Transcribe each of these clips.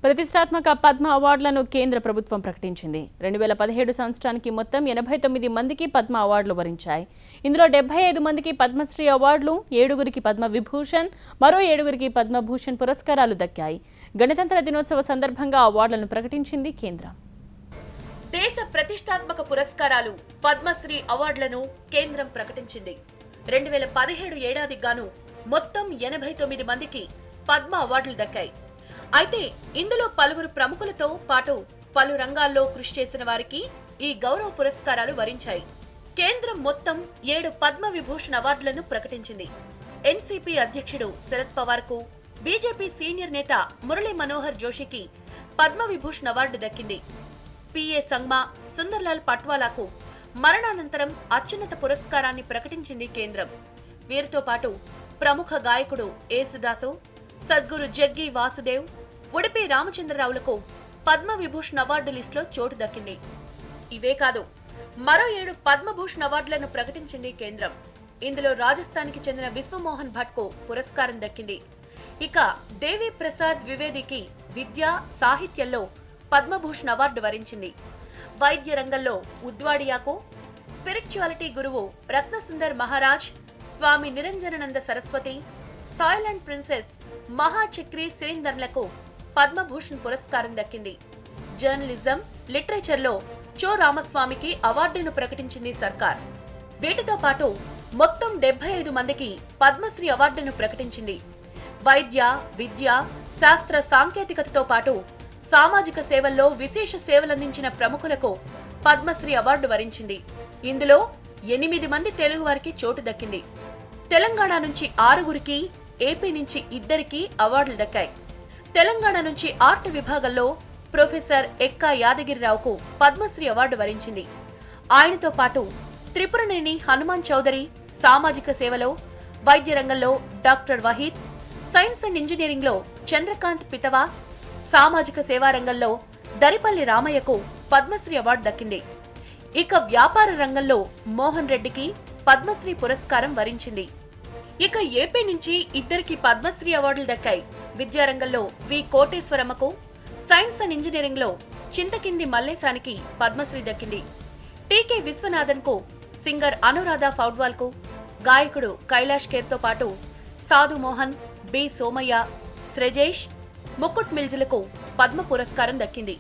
ప్రతిష్టాత్మక పద్మ అవార్డులను కేంద్ర ప్రభుత్వం ప్రకటించింది. 2017 సంవత్సరానికి మొత్తం 89 మందికి పద్మ అవార్డులు వరించాయి. ఇందులో 75 మందికి పద్మశ్రీ అవార్డులు, 7గురికి పద్మ విభూషణ్, మరో 7గురికి పద్మభూషణ్ పురస్కారాలు దక్కాయి. గణతంత్ర దినోత్సవ సందర్భంగా అవార్డులను ప్రకటించింది కేంద్రం. దేశ ప్రతిష్టాత్మక పురస్కారాలు పద్మశ్రీ అవార్డులను కేంద్రం ప్రకటించింది. 2017 ఏడాదికి గాను మొత్తం 89 మందికి పద్మ అవార్డులు దక్కాయి. అయితే ఇందులో పలువురు ప్రముఖులతో పాటు పలు రంగాల్లో కృషి చేసిన వారికి ఈ గౌరవ పురస్కారాలు వరించాయి. కేంద్రం మొత్తం 7 పద్మ విభూషణ్ అవార్డులను ప్రకటించింది. ఎన్సీపీ అధ్యక్షుడు శరద్ పవార్ కు, బీజేపీ సీనియర్ నేత మురళీ మనోహర్ జోషికి పద్మ విభూషణ్ అవార్డు దక్కింది. పిఏ సంగ్మా, సుందర్లాల్ పట్వాలాకు మరణానంతరం అత్యున్నత పురస్కారాన్ని ప్రకటించింది కేంద్రం. వీరితో పాటు ప్రముఖ గాయకుడు యేసుదాసు, సద్గురు జగ్గి వాసుదేవ్, ఉడిపి రామచంద్రరావులకు పద్మ విభూషణ్ అవార్డు లిస్టులో చోటు దక్కింది. ఇవే కాదు, మరో 7 పద్మభూషణ్ అవార్డులను ప్రకటించింది కేంద్రం. ఇందులో రాజస్థాన్కి చెందిన విశ్వమోహన్ భట్ కు పురస్కారం దక్కింది. ఇక దేవి ప్రసాద్ ద్వివేదికి విద్య, సాహిత్యంలో పద్మభూషణ్ అవార్డు వరించింది. వైద్య రంగంలో ఉద్వాడియాకు, స్పిరిచువాలిటీ గురువు రత్నసుందర్ మహారాజ్, స్వామి నిరంజనానంద సరస్వతి, థాయిలాండ్ ప్రిన్సెస్ మహాచక్రి సిరిందర్లకు పద్మభూషణ్ పురస్కారం దక్కింది. జర్నలిజం, లిటరేచర్లో చో రామస్వామికి అవార్డును ప్రకటించింది సర్కార్. వీటితో పాటు మొత్తం 75 మందికి పద్మశ్రీ అవార్డును ప్రకటించింది. వైద్య, విద్య, శాస్త్ర సాంకేతికతతో పాటు సామాజిక సేవల్లో విశేష సేవలందించిన ప్రముఖులకు పద్మశ్రీ అవార్డు వరించింది. ఇందులో 8 మంది తెలుగు వారికి చోటు దక్కింది. తెలంగాణ నుంచి 6గురికి, ఏపీ నుంచి 2కి అవార్డులు దక్కాయి. తెలంగాణ నుంచి ఆర్ట్ విభాగంలో ప్రొఫెసర్ ఎక్కా యాదగిరిరావుకు పద్మశ్రీ అవార్డు వరించింది. ఆయనతో పాటు త్రిపురనేని హనుమాన్ చౌదరి సామాజిక సేవలో, వైద్య రంగంలో doctor Waheed, science and engineering లో చంద్రకాంత్ పితవా, సామాజిక సేవా రంగంలో దరిపల్లి రామయ్యకు పద్మశ్రీ అవార్డు దక్కింది. ఇక వ్యాపార రంగంలో మోహన్ రెడ్డికి పద్మశ్రీ పురస్కారం వరించింది. ఇక ఏపీ నుంచి 2కి పద్మశ్రీ అవార్డులు దక్కాయి. విద్యారంగంలో వి కోటేశ్వరమ్మకు, సైన్స్ అండ్ ఇంజనీరింగ్ లో చింతకింది మల్లేశానికి పద్మశ్రీ దక్కింది. టీకే విశ్వనాథన్ కు, సింగర్ అనురాధ ఫౌడ్వాల్ కు, గాయకుడు కైలాష్ ఖేర్ తో పాటు సాధు మోహన్, బి సోమయ్య, శ్రేజేష్, ముకుట్ మిల్జులకు పద్మ పురస్కారం దక్కింది.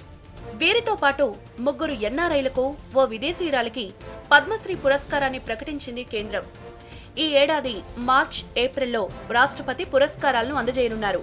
వీరితో పాటు 3 ఎన్ఆర్ఐలకు, ఓ విదేశీయురాలికి పద్మశ్రీ పురస్కారాన్ని ప్రకటించింది కేంద్రం. ఈ ఏడాది మార్చ్, ఏప్రిల్లో రాష్ట్రపతి పురస్కారాలను అందజేయనున్నారు.